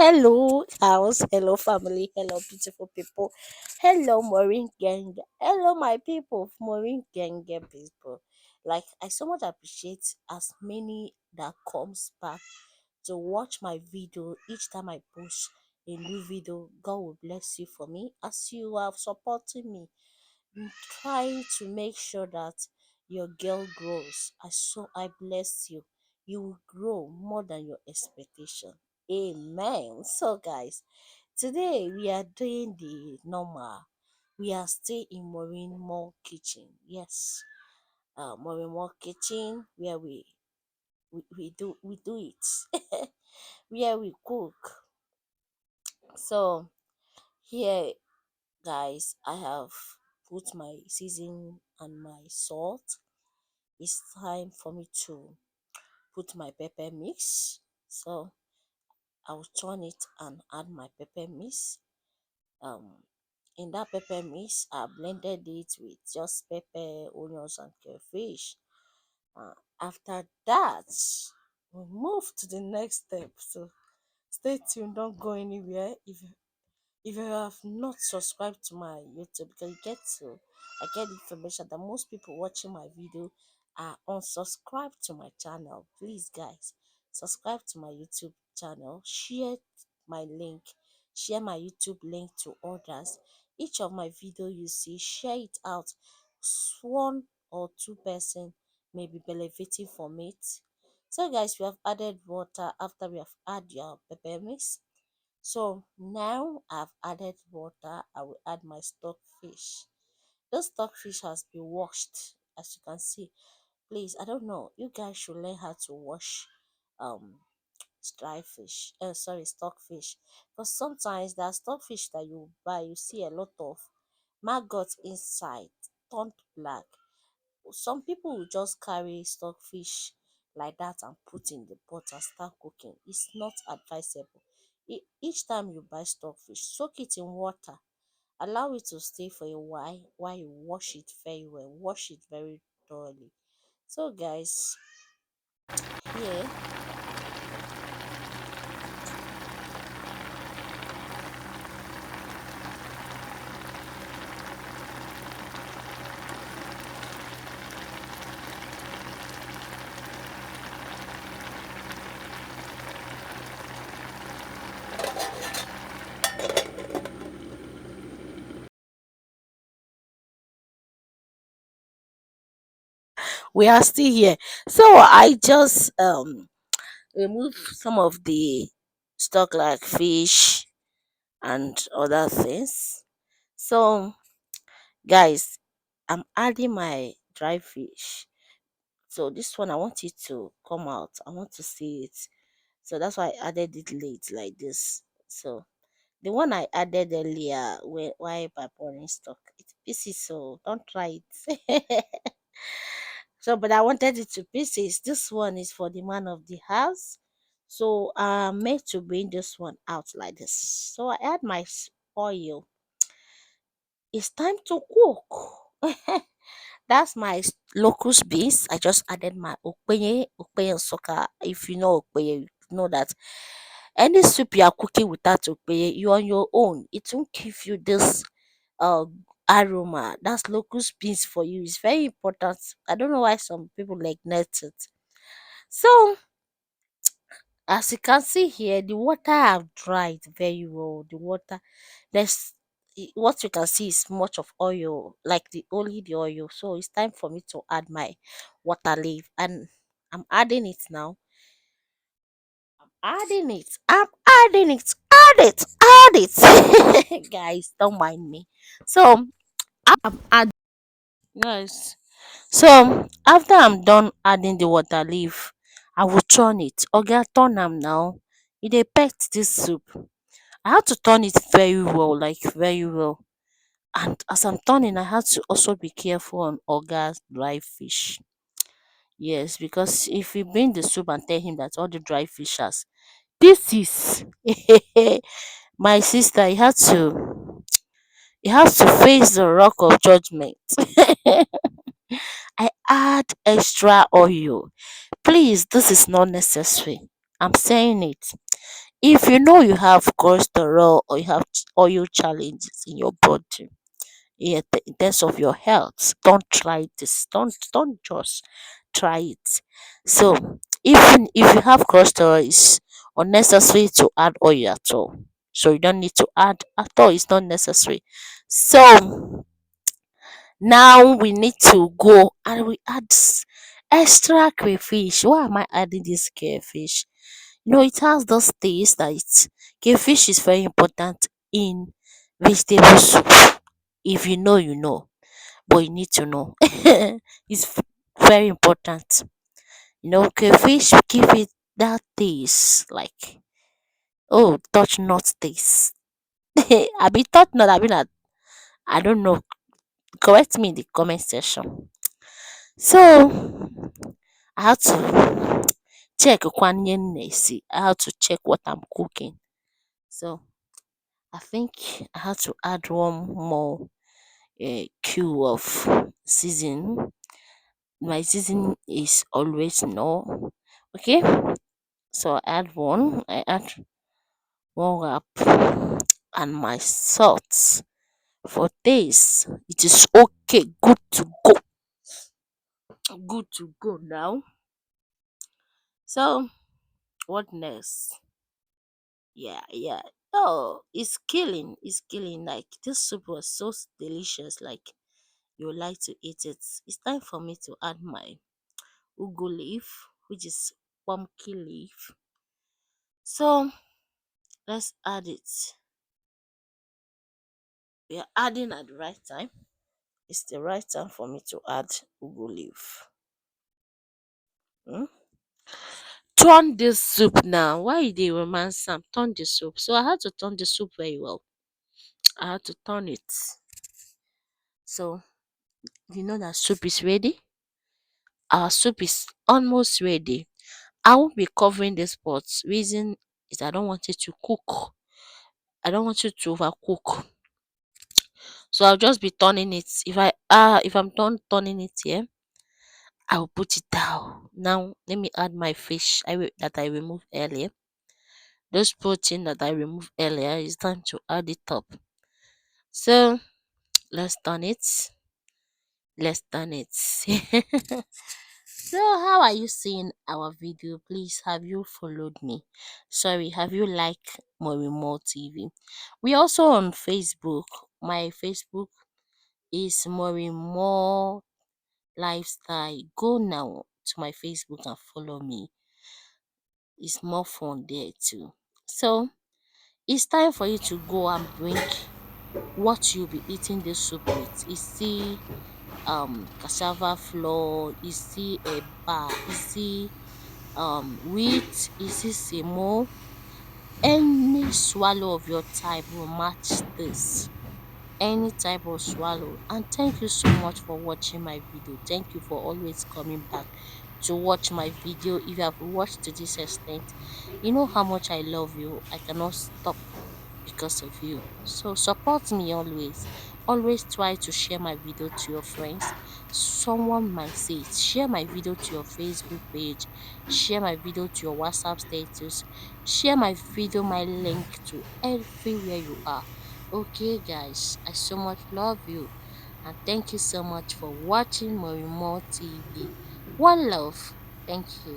Hello, house. Hello, family. Hello, beautiful people. Hello, Maureen Gang. Hello, my people, Maureen Gang people. Like, I so much appreciate as many that comes back to watch my video each time I post a new video. God will bless you for me as you are supporting me trying to make sure that your girl grows. I bless you. You will grow more than your expectation. Amen. So guys, today we are doing the normal. We are still in Maureen Mall Kitchen. Yes. Maureen Mall Kitchen where we do it. Where we cook. So here guys, I have put my season and my salt. It's time for me to put my pepper mix. So I'll turn it and add my pepper mix. Um, in that pepper mix, I blended it with just pepper, onions, and crayfish. After that, we move to the next step. So stay tuned, don't go anywhere. If you have not subscribed to my YouTube, because I get information that most people watching my video are unsubscribed to my channel. Please, guys, subscribe to my YouTube channel, my link, share my YouTube link to others. Each of my video you see, share it out. One or two person may be benefiting from it. So, guys, we have added water after we have added your pepper mix. So now I've added water, I will add my stockfish. This stockfish has been washed, as you can see. Please, I don't know, you guys should learn how to wash um dry fish. Sorry, stockfish. Because sometimes there are stockfish that you buy, you see a lot of maggots inside, turned black. Some people will just carry stockfish like that and put in the pot and start cooking. It's not advisable. Each time you buy stockfish, soak it in water, allow it to stay for a while you wash it very well, wash it very thoroughly. So guys, here we are still here. So I just remove some of the stock like fish and other things. So guys, I'm adding my dry fish. So this one I want it to come out. I want to see it. So that's why I added it late like this. So the one I added earlier why by pouring stock, it's pieces, so don't try it. So but I wanted it to pieces. This one is for the man of the house. So I'm made to bring this one out like this. So I add my oil. It's time to cook. That's my locust beans. I just added my okpenye soka. If you know okpenye, you know that any soup you are cooking without okpenye, you on your own. It won't give you this uh aroma. That's locust beans for you. It's very important. I don't know why some people neglect it. So as you can see here, the water have dried very well. The water, there's what you can see is much of oil, like only the oil. So it's time for me to add my water leaf, and I'm adding it now. Adding it. I'm adding it. Add it. Add it. Guys, don't mind me. So I'm adding. Yes. So after I'm done adding the water leaf, I will turn it. Okay, turn am now. It dey pet this soup. I had to turn it very well, like very well. And as I'm turning, I had to also be careful on Oga's dry fish. Yes, because if you bring the soup and tell him that all the dry fish has pieces, my sister, you have to face the rock of judgment. I add extra oil. Please, this is not necessary. I'm saying it. If you know you have cholesterol or you have oil challenges in your body, yeah, in terms of your health, don't try this. Don't just try it. So even if you have cholesterol, it's unnecessary to add oil at all. So you don't need to add at all. It's not necessary. So now we need to go and we add extra crayfish. Why am I adding this crayfish? It has those taste that crayfish is very important in vegetable soup. If you know, you know, but you need to know. It's very important. Crayfish give it that taste, like, oh, touch not taste. I be touch not. I mean, I don't know. Correct me in the comment section. So I had to check kwanye nesi. I had to check what I'm cooking. So I think I had to add one more cube of season. My season is always no. Okay. So I add one. I add one wrap and my salt for taste. It is okay. Good to go. Good to go now. So what next? Yeah, yeah. Oh, it's killing. It's killing. Like this soup was so delicious. Like you would like to eat it. It's time for me to add my ugu leaf, which is pumpkin leaf. So let's add it. We are adding at the right time. It's the right time for me to add ugu leaf. Hmm? Turn this soup now. Why they romance Sam? Turn the soup. So I had to turn the soup very well. I had to turn it. So you know that soup is ready. Our soup is almost ready. I won't be covering this pot. Reason is I don't want it to cook. I don't want it to overcook. So I'll just be turning it. If I'm done turning it here, I'll put it down. Now let me add my fish that I removed earlier. Those protein that I removed earlier, it's time to add it up. So let's turn it. Let's turn it. So how are you seeing our video? Please, have you followed me? Sorry, have you liked Morimo TV? We also on Facebook. My Facebook is Morimo Lifestyle. Go now to my Facebook and follow me. It's more fun there too. So it's time for you to go and bring what you'll be eating this soup with. You see cassava flour, you see eba, you see wheat, you see semo. Any swallow of your type will match this. Any type of swallow. And thank you so much for watching my video. Thank you for always coming back to watch my video. If you have watched to this extent, you know how much I love you. I cannot stop because of you. So support me always. Always try to share my video to your friends. Someone might say it. Share my video to your Facebook page. Share my video to your WhatsApp status. Share my video, my link to everywhere you are. Okay, guys, I so much love you. And thank you so much for watching Morimo TV. One love. Thank you.